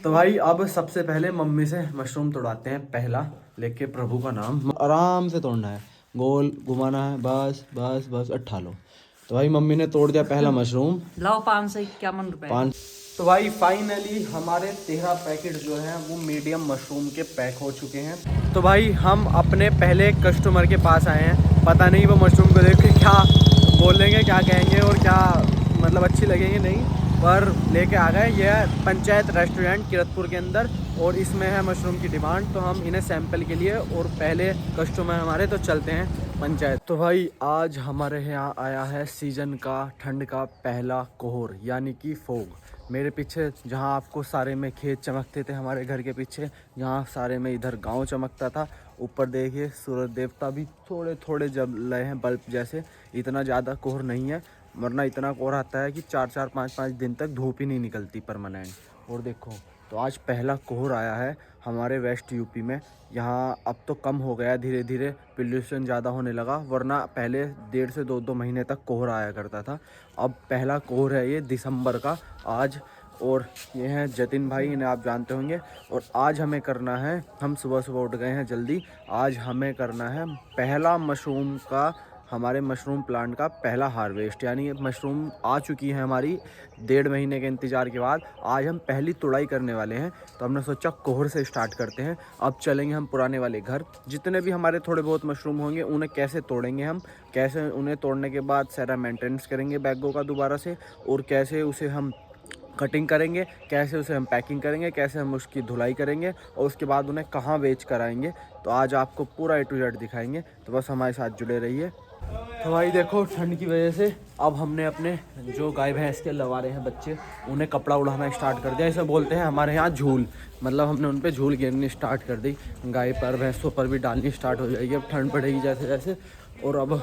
तो भाई अब सबसे पहले मम्मी से मशरूम तोड़ाते हैं, पहला लेके प्रभु का नाम। आराम से तोड़ना है, गोल घुमाना है, बस बस बस, अट्ठा लो। तो भाई मम्मी ने तोड़ दिया पहला मशरूम। लाओ 551 रुपए। 5। तो भाई फाइनली हमारे 13 पैकेट जो हैं वो मीडियम मशरूम के पैक हो चुके हैं। तो भाई हम अपने पहले कस्टमर के पास आए हैं, पता नहीं वो मशरूम को देख के क्या बोलेंगे, क्या कहेंगे और क्या मतलब अच्छी लगेंगे नहीं, पर लेके आ गए। यह पंचायत रेस्टोरेंट किरतपुर के अंदर, और इसमें है मशरूम की डिमांड, तो हम इन्हें सैंपल के लिए और पहले कस्टमर हमारे, तो चलते हैं पंचायत। तो भाई आज हमारे यहाँ आया है सीजन का ठंड का पहला कोहर, यानी कि फोग। मेरे पीछे जहाँ आपको सारे में खेत चमकते थे, हमारे घर के पीछे यहाँ सारे में इधर गांव चमकता था, ऊपर देखिए सूरज देवता भी थोड़े थोड़े जल रहे हैं बल्ब जैसे। इतना ज़्यादा कोहर नहीं है, वरना इतना कोहर आता है कि 4-4 5-5 दिन तक धूप ही नहीं निकलती परमानेंट। और देखो, तो आज पहला कोहर आया है हमारे वेस्ट यूपी में। यहाँ अब तो कम हो गया धीरे धीरे, पोल्यूशन ज़्यादा होने लगा, वरना पहले 1.5 से 2 महीने तक कोहर आया करता था। अब पहला कोहर है ये दिसंबर का आज। और ये हैं जतिन भाई, इन्हें आप जानते होंगे। और आज हमें करना है, हम सुबह सुबह उठ गए हैं जल्दी, आज हमें करना है पहला मशरूम का, हमारे मशरूम प्लांट का पहला हार्वेस्ट। यानी मशरूम आ चुकी है हमारी 1.5 महीने के इंतज़ार के बाद, आज हम पहली तुड़ाई करने वाले हैं। तो हमने सोचा कोहर से स्टार्ट करते हैं। अब चलेंगे हम पुराने वाले घर, जितने भी हमारे थोड़े बहुत मशरूम होंगे उन्हें कैसे तोड़ेंगे हम, कैसे उन्हें तोड़ने के बाद सारा मेंटेनेंस करेंगे बैगों का दोबारा से, और कैसे उसे हम कटिंग करेंगे, कैसे उसे हम पैकिंग करेंगे, कैसे हम उसकी धुलाई करेंगे, और उसके बाद उन्हें कहाँ बेच कर आएंगे। तो आज आपको पूरा A to Z दिखाएंगे, तो बस हमारे साथ जुड़े रहिए। तो भाई देखो, ठंड की वजह से अब हमने अपने जो गाय भैंस के लगा रहे हैं बच्चे, उन्हें कपड़ा उड़ाना स्टार्ट कर दिया। इसे बोलते हैं हमारे यहाँ झूल, मतलब हमने उन पे झूल गिरनी स्टार्ट कर दी। गाय पर भैंसों पर भी डालनी स्टार्ट हो जाएगी अब ठंड पड़ेगी जैसे जैसे। और अब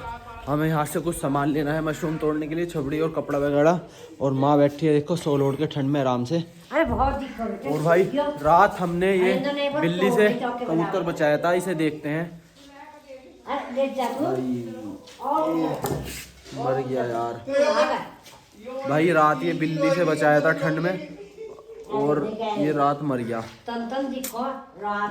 हमें यहाँ से कुछ सामान लेना है मशरूम तोड़ने के लिए, छबड़ी और कपड़ा वगैरह। और माँ बैठी है देखो सोल ओढ़ के ठंड में आराम से। और भाई रात हमने ये बिल्ली से कबूतर बचाया था, इसे देखते हैं। मर गया यार भाई, रात ये बिल्ली से बचाया था ठंड में, और ये रात मर गया।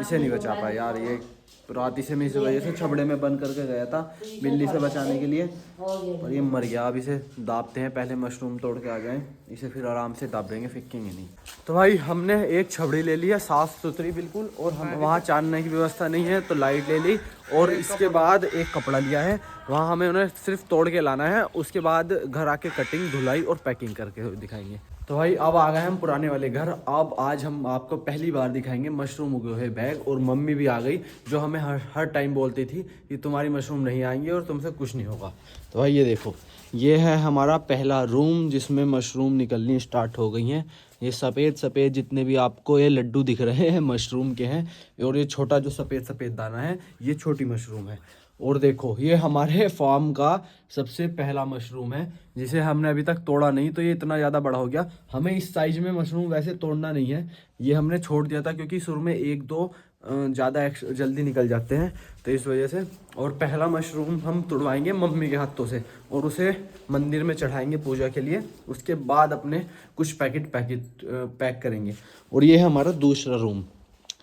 इसे नहीं बचा पाया यार, ये रात इसे मैं इस वजह से छबड़े में बंद करके गया था बिल्ली से बचाने के लिए, और ये मर गया। अब इसे दाबते हैं, पहले मशरूम तोड़ के आ जाएं, इसे फिर आराम से दाबेंगे, फेंकेंगे नहीं। तो भाई हमने एक छबड़ी ले लिया साफ़ सुथरी बिल्कुल, और हम वहाँ चांदने की व्यवस्था नहीं है तो लाइट ले ली, और इसके बाद एक कपड़ा लिया है, वहाँ हमें उन्हें सिर्फ तोड़ के लाना है, उसके बाद घर आके कटिंग धुलाई और पैकिंग करके दिखाएंगे। तो भाई अब आ गए हम पुराने वाले घर। अब आज हम आपको पहली बार दिखाएंगे मशरूम उगे हुए बैग, और मम्मी भी आ गई जो हमें हर टाइम बोलती थी कि तुम्हारी मशरूम नहीं आएंगी और तुमसे कुछ नहीं होगा। तो भाई ये देखो, ये है हमारा पहला रूम जिसमें मशरूम निकलनी स्टार्ट हो गई हैं। ये सफ़ेद सफ़ेद जितने भी आपको ये लड्डू दिख रहे हैं मशरूम के हैं, और ये छोटा जो सफ़ेद सफ़ेद दाना है ये छोटी मशरूम है। और देखो, ये हमारे फार्म का सबसे पहला मशरूम है जिसे हमने अभी तक तोड़ा नहीं, तो ये इतना ज़्यादा बड़ा हो गया। हमें इस साइज में मशरूम वैसे तोड़ना नहीं है, ये हमने छोड़ दिया था क्योंकि शुरू में 1-2 ज़्यादा जल्दी निकल जाते हैं, तो इस वजह से। और पहला मशरूम हम तुड़वाएंगे मम्मी के हाथों से, और उसे मंदिर में चढ़ाएंगे पूजा के लिए, उसके बाद अपने कुछ पैक करेंगे। और ये है हमारा दूसरा रूम।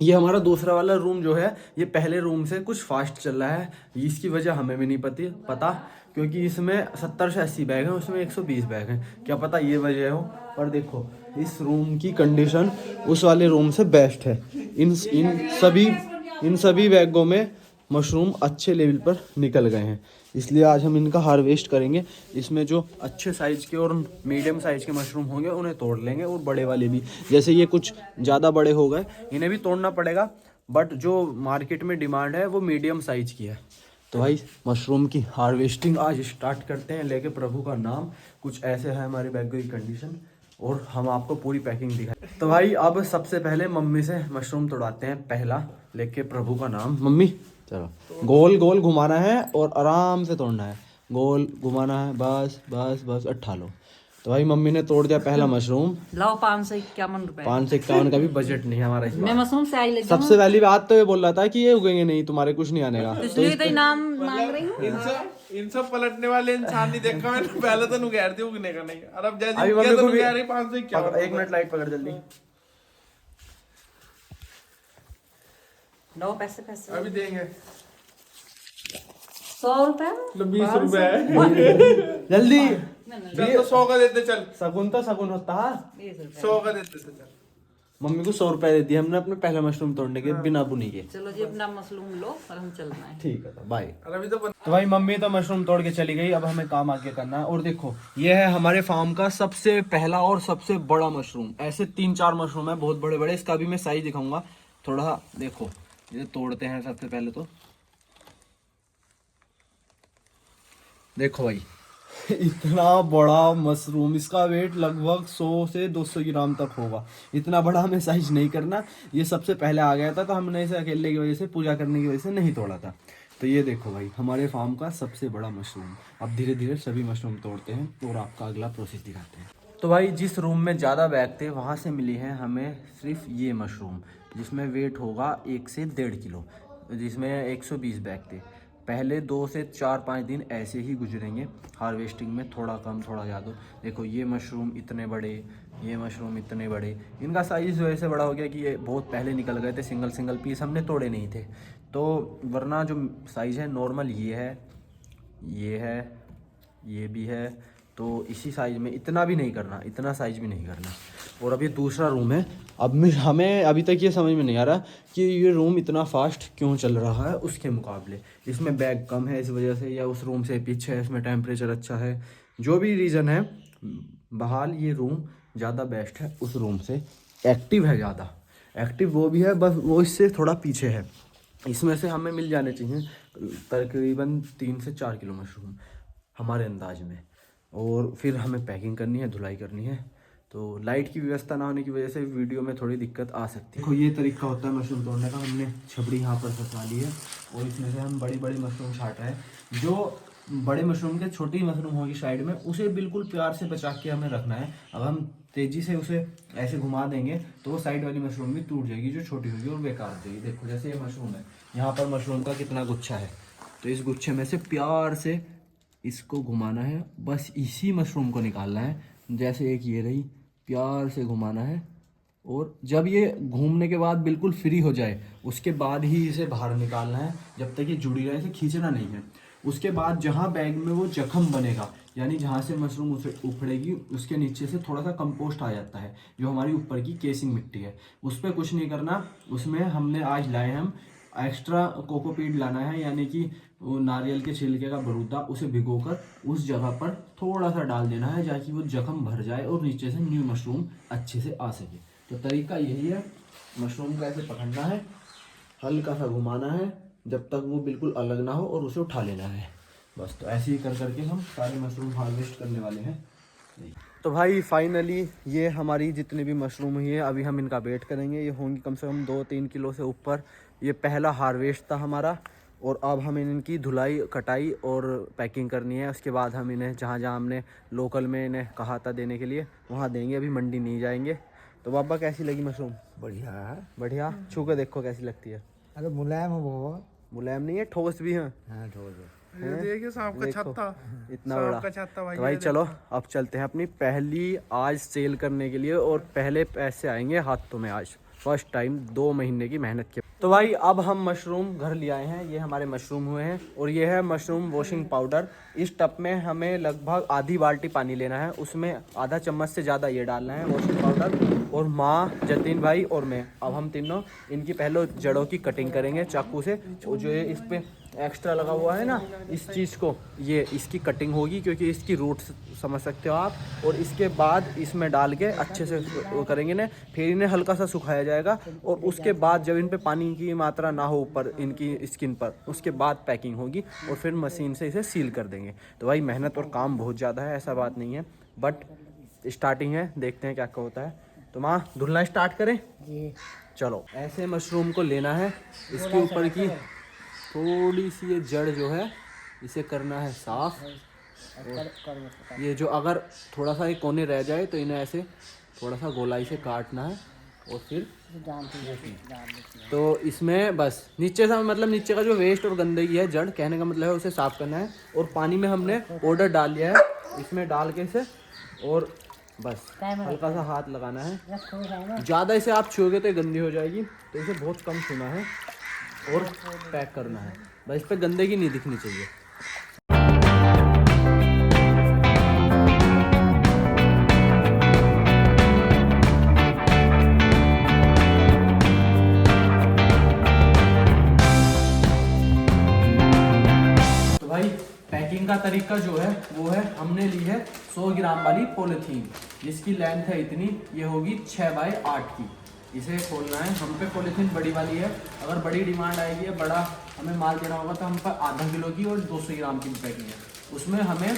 ये हमारा दूसरा वाला रूम जो है ये पहले रूम से कुछ फास्ट चल रहा है, इसकी वजह हमें भी नहीं पता, क्योंकि इसमें 70 से 80 बैग हैं, उसमें 120 बैग हैं, क्या पता ये वजह हो। पर देखो, इस रूम की कंडीशन उस वाले रूम से बेस्ट है। इन सभी बैगों में मशरूम अच्छे लेवल पर निकल गए हैं, इसलिए आज हम इनका हार्वेस्ट करेंगे। इसमें जो अच्छे साइज़ के और मीडियम साइज़ के मशरूम होंगे उन्हें तोड़ लेंगे, और बड़े वाले भी, जैसे ये कुछ ज़्यादा बड़े हो गए इन्हें भी तोड़ना पड़ेगा, बट जो मार्केट में डिमांड है वो मीडियम साइज़ की है। तो भाई मशरूम की हार्वेस्टिंग आज स्टार्ट करते हैं लेके प्रभु का नाम। कुछ ऐसे है हमारे बैगों की कंडीशन, और हम आपको पूरी पैकिंग दिखाएं। तो भाई अब सबसे पहले मम्मी से मशरूम तोड़ाते हैं, पहला लेके प्रभु का नाम। मम्मी चलो, गोल गोल घुमाना है और आराम से तोड़ना है, गोल घुमाना है, बस बस बस, अट्ठा लो। तो भाई मम्मी ने तोड़ दिया पहला मशरूम। लाओ 551 रुपए। 551 का भी बजट नहीं है हमारा इस मैं बार। मशरूम से आई लेती सबसे पहली बात तो ये बोल रहा था कि ये उगेंगे नहीं, तुम्हारे कुछ नहीं आने का, इसलिए तो इनाम मांग रही हूँ। इन सब पलटने वाले इंसान नहीं देखा मैंने, पहले तो नुगैर थी उगने का नहीं, और अब जैसे अभी उग गया मम्मी तो को भी नुगैर ही 551। 1 मिनट लाइट पकड़ जल्दी। 9 पैसे पैसे अभी देंगे 100 रुपए 20 रुपए जल्दी चल तो 100 का देते चल सगुन तो सगुन होता है। 20 रुपए 100 का देते थे चल मम्मी को 100 रुपए दे दिए हमने अपने पहले मशरूम तोड़ने के बिना बुनी के। चलो जी अपना मशरूम लो और हम चल रहे हैं। ठीक है तो बाय। अरे अभी तो तो भाई मम्मी तो मशरूम तोड़ के चली गई, अब हमें काम आगे करना है। और देखो ये है हमारे फार्म का सबसे पहला और सबसे बड़ा मशरूम। ऐसे 3-4 मशरूम है बहुत बड़े बड़े, इसका भी मैं साइज दिखाऊंगा थोड़ा। देखो ये तोड़ते हैं सबसे पहले तो देखो भाई इतना बड़ा मशरूम, इसका वेट लगभग 100 से 200 ग्राम तक होगा। इतना बड़ा हमें साइज नहीं करना, ये सबसे पहले आ गया था तो हमने इसे अकेले की वजह से, पूजा करने की वजह से नहीं तोड़ा था। तो ये देखो भाई हमारे फार्म का सबसे बड़ा मशरूम। अब धीरे धीरे सभी मशरूम तोड़ते हैं और आपका अगला प्रोसेस दिखाते हैं। तो भाई जिस रूम में ज़्यादा बैग थे वहाँ से मिली है हमें सिर्फ ये मशरूम, जिसमें वेट होगा 1 से 1.5 किलो, जिसमें 120 बैग थे। पहले 2 से 4-5 दिन ऐसे ही गुजरेंगे हार्वेस्टिंग में, थोड़ा कम थोड़ा ज़्यादा। देखो ये मशरूम इतने बड़े, ये मशरूम इतने बड़े, इनका साइज़ वैसे बड़ा हो गया कि ये बहुत पहले निकल गए थे। सिंगल सिंगल पीस हमने तोड़े नहीं थे, तो वरना जो साइज़ है नॉर्मल ये है, ये है, ये भी है। तो इसी साइज़ में, इतना भी नहीं करना, इतना साइज़ भी नहीं करना। और अभी दूसरा रूम है। अब हमें अभी तक ये समझ में नहीं आ रहा कि ये रूम इतना फास्ट क्यों चल रहा है उसके मुकाबले। इसमें बैग कम है इस वजह से, या उस रूम से पीछे है, इसमें टेम्परेचर अच्छा है, जो भी रीज़न है, बहाल ये रूम ज़्यादा बेस्ट है उस रूम से। एक्टिव है ज़्यादा, एक्टिव वो भी है, बस वो इससे थोड़ा पीछे है। इसमें से हमें मिल जाने चाहिए तकरीबन 3 से 4 किलो मशरूम हमारे अंदाज में। और फिर हमें पैकिंग करनी है, धुलाई करनी है। तो लाइट की व्यवस्था ना होने की वजह से वीडियो में थोड़ी दिक्कत आ सकती है। देखो ये तरीका होता है मशरूम तोड़ने का। हमने छबड़ी यहाँ पर फंसा ली है और इसमें से हम बड़ी बड़ी मशरूम छाट रहे हैं। जो बड़े मशरूम के छोटी मशरूम होगी साइड में, उसे बिल्कुल प्यार से बचा के हमें रखना है। अब हम तेज़ी से उसे ऐसे घुमा देंगे तो वो साइड वाली मशरूम भी टूट जाएगी, जो छोटी होगी और बेकार हो जाएगी। देखो जैसे ये मशरूम है, यहाँ पर मशरूम का कितना गुच्छा है, तो इस गुच्छे में से प्यार से इसको घुमाना है, बस इसी मशरूम को निकालना है। जैसे एक ये रही, प्यार से घुमाना है। और जब ये घूमने के बाद बिल्कुल फ्री हो जाए उसके बाद ही इसे बाहर निकालना है, जब तक ये जुड़ी रहे, इसे खींचना नहीं है। उसके बाद जहाँ बैग में वो जख्म बनेगा, यानी जहाँ से मशरूम उसे उखड़ेगी, उसके नीचे से थोड़ा सा कंपोस्ट आ जाता है, जो हमारी ऊपर की केसिंग मिट्टी है, उस पर कुछ नहीं करना। उसमें हमने आज लाए हम एक्स्ट्रा कोकोपीट लाना है, यानी कि वो नारियल के छिलके का बरूदा, उसे भिगोकर उस जगह पर थोड़ा सा डाल देना है, ताकि वो जख्म भर जाए और नीचे से न्यू मशरूम अच्छे से आ सके। तो तरीका यही है, मशरूम को ऐसे पकड़ना है, हल्का सा घुमाना है जब तक वो बिल्कुल अलग ना हो, और उसे उठा लेना है बस। तो ऐसे ही कर करके हम सारे मशरूम हार्वेस्ट करने वाले हैं। तो भाई फाइनली ये हमारी जितनी भी मशरूम हुई है, अभी हम इनका वेट करेंगे। ये होंगी कम से कम 2-3 किलो से ऊपर। ये पहला हार्वेस्ट था हमारा, और अब हम इनकी धुलाई, कटाई और पैकिंग करनी है। उसके बाद हम इन्हें जहाँ जहाँ हमने लोकल में इन्हें कहा था देने के लिए, वहाँ देंगे। अभी मंडी नहीं जाएंगे। तो बाबा कैसी लगी मशरूम? बढ़िया है। बढ़िया। छू के देखो कैसी लगती है। अरे मुलायम है बहुत। मुलायम नहीं है, ठोस भी है। हाँ ठोस है। ये देखिए सांप का देखो, छत्ता, इतना सांप बड़ा। का छत्ता भाई। तो भाई चलो अब चलते हैं अपनी पहली आज सेल करने के लिए, और पहले पैसे आएंगे हाथों में आज, फर्स्ट टाइम 2 महीने की मेहनत के। तो भाई अब हम मशरूम घर ले आए हैं। ये हमारे मशरूम हुए हैं, और ये है मशरूम वॉशिंग पाउडर। इस टब में हमें लगभग आधी बाल्टी पानी लेना है, उसमें आधा चम्मच से ज़्यादा ये डालना है वॉशिंग पाउडर। और माँ, जतिन भाई और मैं, अब हम तीनों इनकी पहले जड़ों की कटिंग करेंगे चाकू से। जो ये इस पर एक्स्ट्रा लगा हुआ है ना, इस चीज़ को, ये इसकी कटिंग होगी, क्योंकि इसकी रूट्स समझ सकते हो आप। और इसके बाद इसमें डाल के अच्छे से वो करेंगे ना, फिर इन्हें हल्का सा सुखाया जाएगा। और उसके बाद जब इन पे पानी की मात्रा ना हो ऊपर इनकी स्किन पर, उसके बाद पैकिंग होगी, और फिर मशीन से इसे सील कर देंगे। तो भाई मेहनत और काम बहुत ज़्यादा है, ऐसा बात नहीं है, बट स्टार्टिंग है, देखते हैं क्या क्या होता है। तो माँ धुलना स्टार्ट करें जी। चलो। ऐसे मशरूम को लेना है, इसके ऊपर की थोड़ी सी ये जड़ जो है इसे करना है साफ। ये जो अगर थोड़ा सा एक कोने रह जाए तो इन्हें ऐसे थोड़ा सा गोलाई से काटना है, और फिर तो इसमें बस नीचे से, मतलब नीचे का जो वेस्ट और गंदगी है, जड़ कहने का मतलब है, उसे साफ करना है। और पानी में हमने पाउडर डाल लिया है, इसमें डाल के इसे, और बस हल्का सा हाथ लगाना है। ज़्यादा इसे आप छुओगे तो ये गंदी हो जाएगी, तो इसे बहुत कम छूना है। और पैक करना है। बस इस पर गंदगी नहीं दिखनी चाहिए। तो भाई पैकिंग का तरीका जो है वो है, हमने ली है 100 ग्राम वाली पॉलीथीन, जिसकी लेंथ है इतनी, ये होगी 6 बाई 8 की। इसे खोलना है। हम पे पॉलीथीन बड़ी वाली है, अगर बड़ी डिमांड आएगी या बड़ा हमें माल देना होगा तो हम पर आधा किलो की और 200 ग्राम की पैकिंग है। उसमें हमें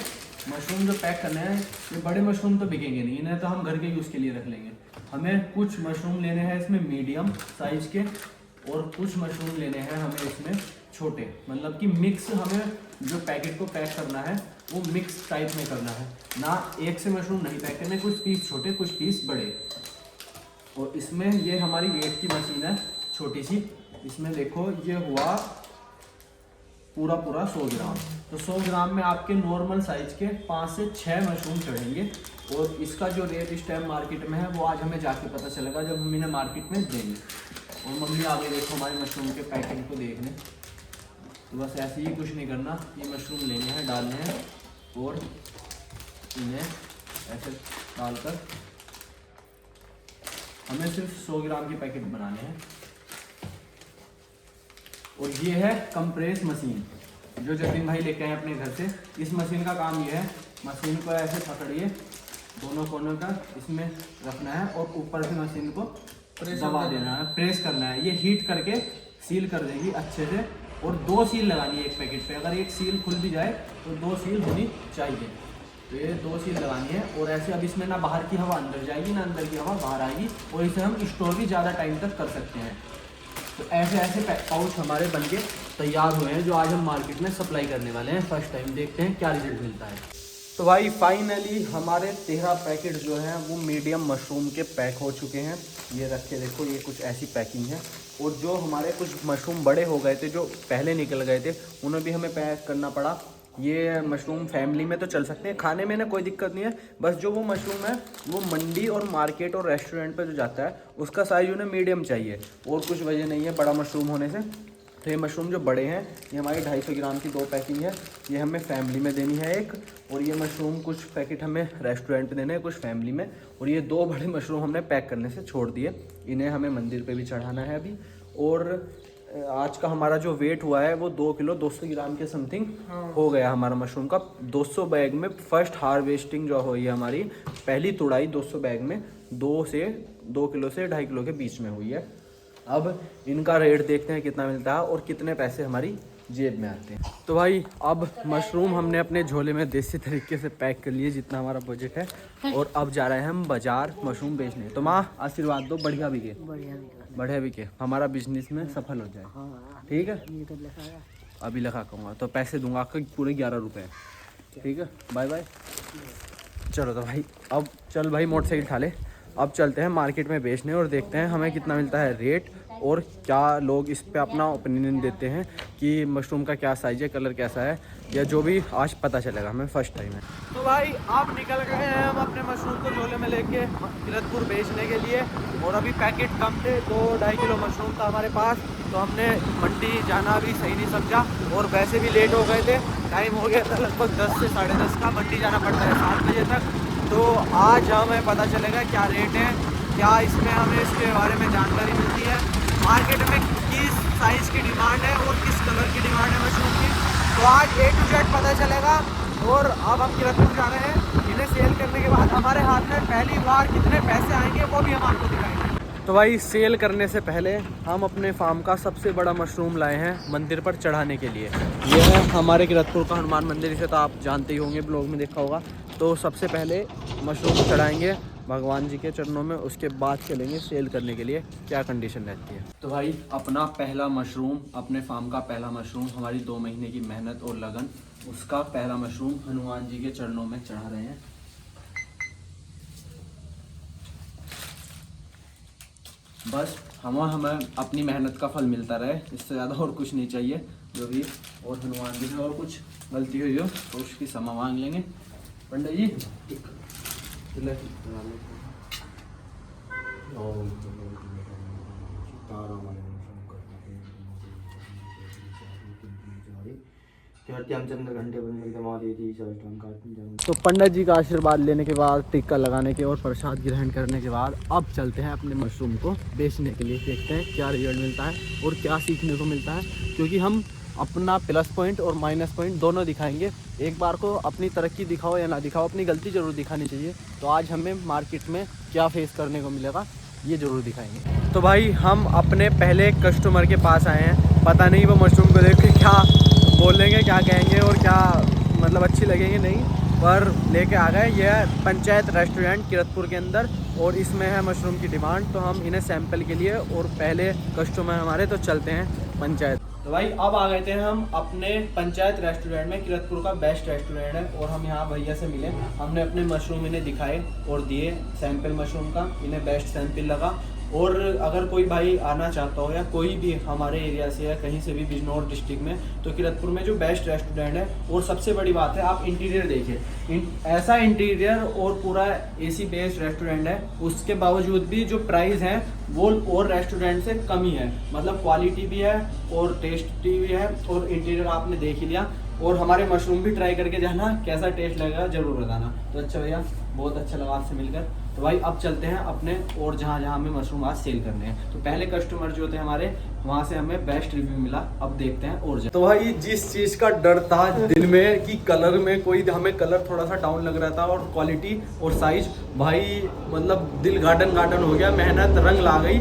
मशरूम जो पैक करने हैं, ये बड़े मशरूम तो बिकेंगे नहीं, इन्हें तो हम घर के यूज़ के लिए रख लेंगे। हमें कुछ मशरूम लेने हैं इसमें मीडियम साइज़ के, और कुछ मशरूम लेने हैं हमें इसमें छोटे, मतलब कि मिक्स। हमें जो पैकेट को पैक करना है वो मिक्स टाइप में करना है, ना एक से मशरूम नहीं पैक करने, कुछ पीस छोटे कुछ पीस बड़े। और इसमें ये हमारी वेट की मशीन है छोटी सी, इसमें देखो ये हुआ पूरा 100 ग्राम। तो 100 ग्राम में आपके नॉर्मल साइज के 5 से 6 मशरूम चढ़ेंगे। और इसका जो रेट इस टाइम मार्केट में है वो आज हमें जाके पता चलेगा जब हम इन्हें मार्केट में देंगे। और मम्मी आगे देखो हमारे मशरूम के पैकेट को देखने। तो बस ऐसे ही, कुछ नहीं करना, ये मशरूम लेने हैं, डालने हैं और इन्हें ऐसे डालकर हमें सिर्फ 100 ग्राम के पैकेट बनाने हैं। और ये है कंप्रेस मशीन जो जतिन भाई लेके आए अपने घर से। इस मशीन का काम ये है, मशीन को ऐसे पकड़िए, दोनों कोनों का इसमें रखना है और ऊपर से मशीन को दबा देना है, प्रेस करना है। ये हीट करके सील कर देगी अच्छे से। और 2 सील लगानी है एक पैकेट पे, अगर एक सील खुल भी जाए तो 2 सील होनी चाहिए। तो ये 2 सील लगानी है। और ऐसे अब इसमें ना बाहर की हवा अंदर जाएगी ना अंदर की हवा बाहर आएगी, और इसे हम स्टोर भी ज़्यादा टाइम तक कर सकते हैं। तो ऐसे ऐसे पाउच हमारे बनके तैयार हुए हैं जो आज हम मार्केट में सप्लाई करने वाले हैं। फर्स्ट टाइम देखते हैं क्या रिजल्ट मिलता है। तो भाई फाइनली हमारे 13 पैकेट जो हैं वो मीडियम मशरूम के पैक हो चुके हैं। ये रख के देखो, ये कुछ ऐसी पैकिंग है। और जो हमारे कुछ मशरूम बड़े हो गए थे, जो पहले निकल गए थे, उन्हें भी हमें पैक करना पड़ा। ये मशरूम फैमिली में तो चल सकते हैं, खाने में ना कोई दिक्कत नहीं है। बस जो वो मशरूम है वो मंडी और मार्केट और रेस्टोरेंट पे जो जाता है उसका साइज़ उन्हें मीडियम चाहिए, और कुछ वजह नहीं है बड़ा मशरूम होने से। तो ये मशरूम जो बड़े हैं ये हमारी 250 ग्राम की 2 पैकिंग है, ये हमें फैमिली में देनी है एक। और ये मशरूम कुछ पैकेट हमें रेस्टोरेंट पे देने हैं, कुछ फैमिली में। और ये 2 बड़े मशरूम हमने पैक करने से छोड़ दिए, इन्हें हमें मंदिर पे भी चढ़ाना है अभी। और आज का हमारा जो वेट हुआ है वो 2 किलो 200 ग्राम के समथिंग हो गया हमारा मशरूम का। 200 बैग में फर्स्ट हार्वेस्टिंग जो हुई है हमारी, पहली तुड़ाई 200 बैग में 2 किलो से 2.5 किलो के बीच में हुई है। अब इनका रेट देखते हैं कितना मिलता है और कितने पैसे हमारी जेब में आते हैं। तो भाई अब मशरूम हमने अपने झोले में देसी तरीके से पैक कर लिए जितना हमारा बजट है, और अब जा रहे हैं हम बाजार मशरूम बेचने। तो माँ आशीर्वाद दो, बढ़िया बिके, हमारा बिजनेस में सफल हो जाए। ठीक है, अभी लिखा कहूँगा तो पैसे दूंगा आपको पूरे 11 रुपये। ठीक है, बाय बाय। चलो तो भाई अब चल भाई मोटरसाइकिल उठा ले, अब चलते हैं मार्केट में बेचने और देखते हैं हमें कितना मिलता है रेट, और क्या लोग इस पे अपना ओपिनियन देते हैं कि मशरूम का क्या साइज़ है, कलर कैसा है, या जो भी आज पता चलेगा, हमें फर्स्ट टाइम है। तो भाई आप निकल गए हैं हम अपने मशरूम को झोले में लेके किरतपुर बेचने के लिए। और अभी पैकेट कम थे, 2-2.5 किलो मशरूम था हमारे पास, तो हमने मंडी जाना भी सही नहीं समझा। और वैसे भी लेट हो गए थे, टाइम हो गया था लगभग 10 से 10:30 का। मंडी जाना पड़ता है 7 बजे तक। तो आज हमें पता चलेगा क्या रेट है, क्या इसमें हमें इसके बारे में जानकारी मिलती है, मार्केट में किस साइज़ की डिमांड है और किस कलर की डिमांड है मशरूम की। तो आज A to Z पता चलेगा। और अब हम किरतपुर जा रहे हैं, इन्हें सेल करने के बाद हमारे हाथ में पहली बार कितने पैसे आएंगे वो भी हम आपको दिखाएंगे। तो भाई सेल करने से पहले हम अपने फार्म का सबसे बड़ा मशरूम लाए हैं मंदिर पर चढ़ाने के लिए। ये है हमारे किरतपुर का हनुमान मंदिर, इसे तो आप जानते ही होंगे, ब्लॉग में देखा होगा। तो सबसे पहले मशरूम चढ़ाएंगे भगवान जी के चरणों में, उसके बाद चलेंगे सेल करने के लिए क्या कंडीशन रहती है। तो भाई अपना पहला मशरूम, अपने फार्म का पहला मशरूम, हमारी 2 महीने की मेहनत और लगन, उसका पहला मशरूम हनुमान जी के चरणों में चढ़ा रहे हैं। बस हमें अपनी मेहनत का फल मिलता रहे, इससे ज़्यादा और कुछ नहीं चाहिए। जो भी और हनुमान जी से और कुछ गलती हुई हो तो उसकी क्षमा मांग लेंगे। पंडित जी तो पंडित जी का आशीर्वाद लेने के बाद, टिक्का लगाने के और प्रसाद ग्रहण करने के बाद अब चलते हैं अपने मशरूम को बेचने के लिए। देखते हैं क्या रिजल्ट मिलता है और क्या सीखने को मिलता है, क्योंकि हम अपना प्लस पॉइंट और माइनस पॉइंट दोनों दिखाएंगे। एक बार को अपनी तरक्की दिखाओ या ना दिखाओ, अपनी गलती ज़रूर दिखानी चाहिए। तो आज हमें मार्केट में क्या फेस करने को मिलेगा ये ज़रूर दिखाएंगे। तो भाई हम अपने पहले कस्टमर के पास आए हैं। पता नहीं वो मशरूम को देख के क्या बोलेंगे, क्या कहेंगे और क्या मतलब अच्छी लगेंगे नहीं, पर लेके आ गए। यह पंचायत रेस्टोरेंट किरतपुर के अंदर और इसमें है मशरूम की डिमांड। तो हम इन्हें सैंपल के लिए और पहले कस्टमर हमारे, तो चलते हैं पंचायत। तो भाई अब आ गए थे हम अपने पंचायत रेस्टोरेंट में। किरतपुर का बेस्ट रेस्टोरेंट है और हम यहाँ भैया से मिले। हमने अपने मशरूम इन्हें दिखाए और दिए सैंपल मशरूम का। इन्हें बेस्ट सैंपल लगा। और अगर कोई भाई आना चाहता हो या कोई भी हमारे एरिया से या कहीं से भी बिजनौर डिस्ट्रिक्ट में, तो किरतपुर में जो बेस्ट रेस्टोरेंट है। और सबसे बड़ी बात है, आप इंटीरियर देखिए, ऐसा इंटीरियर और पूरा एसी बेस्ड रेस्टोरेंट है। उसके बावजूद भी जो प्राइस है वो और रेस्टोरेंट से कम ही है। मतलब क्वालिटी भी है और टेस्टी भी है और इंटीरियर आपने देख ही लिया। और हमारे मशरूम भी ट्राई करके जाना, कैसा टेस्ट लगेगा ज़रूर बताना। तो अच्छा भैया, बहुत अच्छा लगा आपसे मिलकर। तो भाई अब चलते हैं अपने और जहाँ जहाँ हमें मशरूम आज सेल करने हैं। तो पहले कस्टमर जो थे हमारे, वहाँ से हमें बेस्ट रिव्यू मिला। अब देखते हैं और तो भाई जिस चीज़ का डर था दिल में कि कलर में कोई हमें कलर थोड़ा सा डाउन लग रहा था और क्वालिटी और साइज, भाई मतलब दिल गार्डन हो गया। मेहनत रंग ला गई।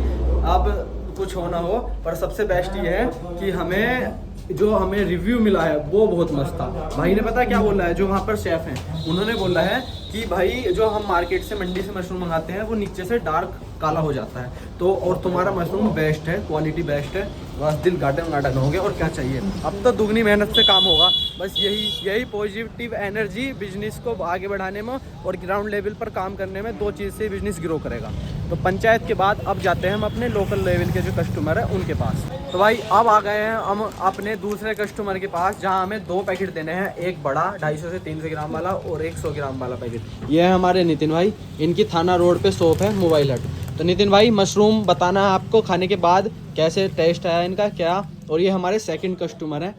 अब कुछ हो ना हो, पर सबसे बेस्ट ये है कि हमें रिव्यू मिला है वो बहुत मस्त था। भाई ने पता क्या बोला है, जो वहाँ पर शेफ हैं उन्होंने बोला है कि भाई जो हम मार्केट से मंडी से मशरूम मंगाते हैं वो नीचे से डार्क काला हो जाता है, तो और तुम्हारा मशरूम बेस्ट है, क्वालिटी बेस्ट है। बस दिल गार्डन हो गया। और क्या चाहिए, अब तो दुगनी मेहनत से काम होगा। बस यही पॉजिटिव एनर्जी बिजनेस को आगे बढ़ाने में और ग्राउंड लेवल पर काम करने में, दो चीज़ से बिजनेस ग्रो करेगा। तो पंचायत के बाद अब जाते हैं हम अपने लोकल लेवल के जो कस्टमर है उनके पास। तो भाई अब आ गए हैं हम अपने दूसरे कस्टमर के पास, जहां हमें 2 पैकेट देने हैं। एक बड़ा 250 से 300 ग्राम वाला और 100 ग्राम वाला पैकेट। ये है हमारे नितिन भाई, इनकी थाना रोड पे शॉप है मोबाइल हट। तो नितिन भाई मशरूम बताना है आपको खाने के बाद कैसे टेस्ट आया इनका क्या। और ये हमारे सेकंड कस्टमर है।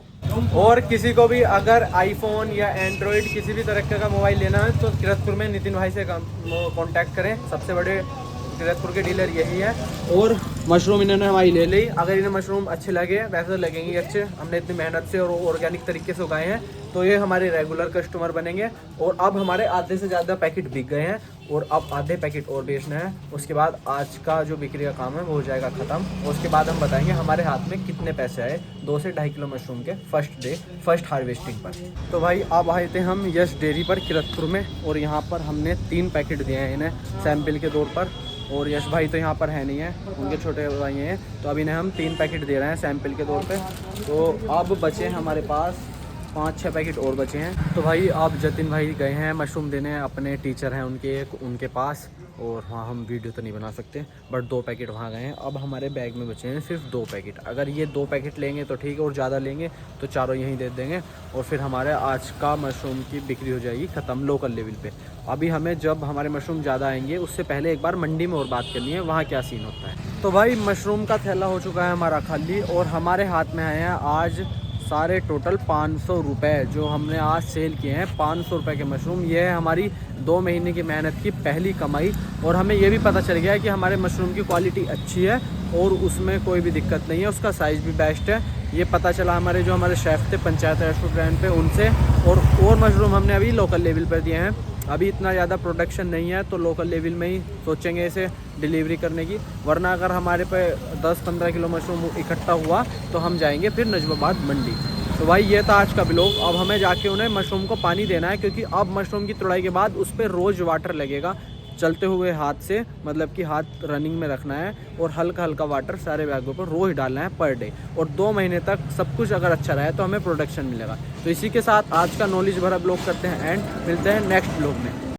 और किसी को भी अगर आईफोन या एंड्रॉयड किसी भी तरह का मोबाइल लेना है तो किरतपुर में नितिन भाई से कांटेक्ट करें। सबसे बड़े किरतपुर के डीलर यही है। और मशरूम इन्होंने हमारी ले ली। अगर इन्हें मशरूम अच्छे लगे, वैसे तो लगेंगे अच्छे, हमने इतनी मेहनत से और ऑर्गेनिक तरीके से उगाए हैं, तो ये हमारे रेगुलर कस्टमर बनेंगे। और अब हमारे आधे से ज़्यादा पैकेट बिक गए हैं और अब आधे पैकेट और बेचना है। उसके बाद आज का जो बिक्री का काम है वो हो जाएगा ख़त्म। और उसके बाद हम बताएंगे हमारे हाथ में कितने पैसे आए 2 से 2.5 किलो मशरूम के फर्स्ट हार्वेस्टिंग पर। तो भाई अब आए थे हम यश डेयरी पर किरतपुर में, और यहाँ पर हमने 3 पैकेट दिए हैं इन्हें सैंपल के तौर पर। और यश भाई तो यहाँ पर है नहीं है, उनके छोटे भाई हैं, तो अब इन्हें हम 3 पैकेट दे रहे हैं सैंपल के तौर पे। तो अब बचे हमारे पास 5-6 पैकेट और बचे हैं। तो भाई अब जतिन भाई गए हैं मशरूम देने, अपने टीचर हैं उनके पास, और वहाँ हम वीडियो तो नहीं बना सकते, बट 2 पैकेट वहाँ गए हैं। अब हमारे बैग में बचे हैं सिर्फ 2 पैकेट। अगर ये 2 पैकेट लेंगे तो ठीक है, और ज़्यादा लेंगे तो चारों यहीं दे देंगे, और फिर हमारे आज का मशरूम की बिक्री हो जाएगी ख़त्म लोकल लेवल पे। अभी हमें जब हमारे मशरूम ज़्यादा आएंगे उससे पहले एक बार मंडी में और बात करनी है, वहाँ क्या सीन होता है। तो भाई मशरूम का थैला हो चुका है हमारा खाली, और हमारे हाथ में आए हैं आज सारे टोटल 500 रुपये जो हमने आज सेल किए हैं। 500 रुपये के मशरूम, ये है हमारी 2 महीने की मेहनत की पहली कमाई। और हमें ये भी पता चल गया है कि हमारे मशरूम की क्वालिटी अच्छी है और उसमें कोई भी दिक्कत नहीं है, उसका साइज़ भी बेस्ट है। ये पता चला हमारे शेफ़ थे पंचायत रेस्टोरेंट पे उनसे। और मशरूम हमने अभी लोकल लेवल पर दिए हैं। अभी इतना ज़्यादा प्रोडक्शन नहीं है तो लोकल लेवल में ही सोचेंगे इसे डिलीवरी करने की, वरना अगर हमारे पे 10-15 किलो मशरूम इकट्ठा हुआ तो हम जाएंगे फिर नजबाबाद मंडी। तो भाई ये था आज का ब्लॉग। अब हमें जाके उन्हें मशरूम को पानी देना है, क्योंकि अब मशरूम की तुड़ाई के बाद उस पर रोज़ वाटर लगेगा चलते हुए हाथ से, मतलब कि हाथ रनिंग में रखना है, और हल्का हल्का वाटर सारे बैगों पर रोज़ डालना है पर डे। और 2 महीने तक सब कुछ अगर अच्छा रहा तो हमें प्रोडक्शन मिलेगा। तो इसी के साथ आज का नॉलेज भरा ब्लॉग करते हैं एंड मिलते हैं नेक्स्ट ब्लॉग में।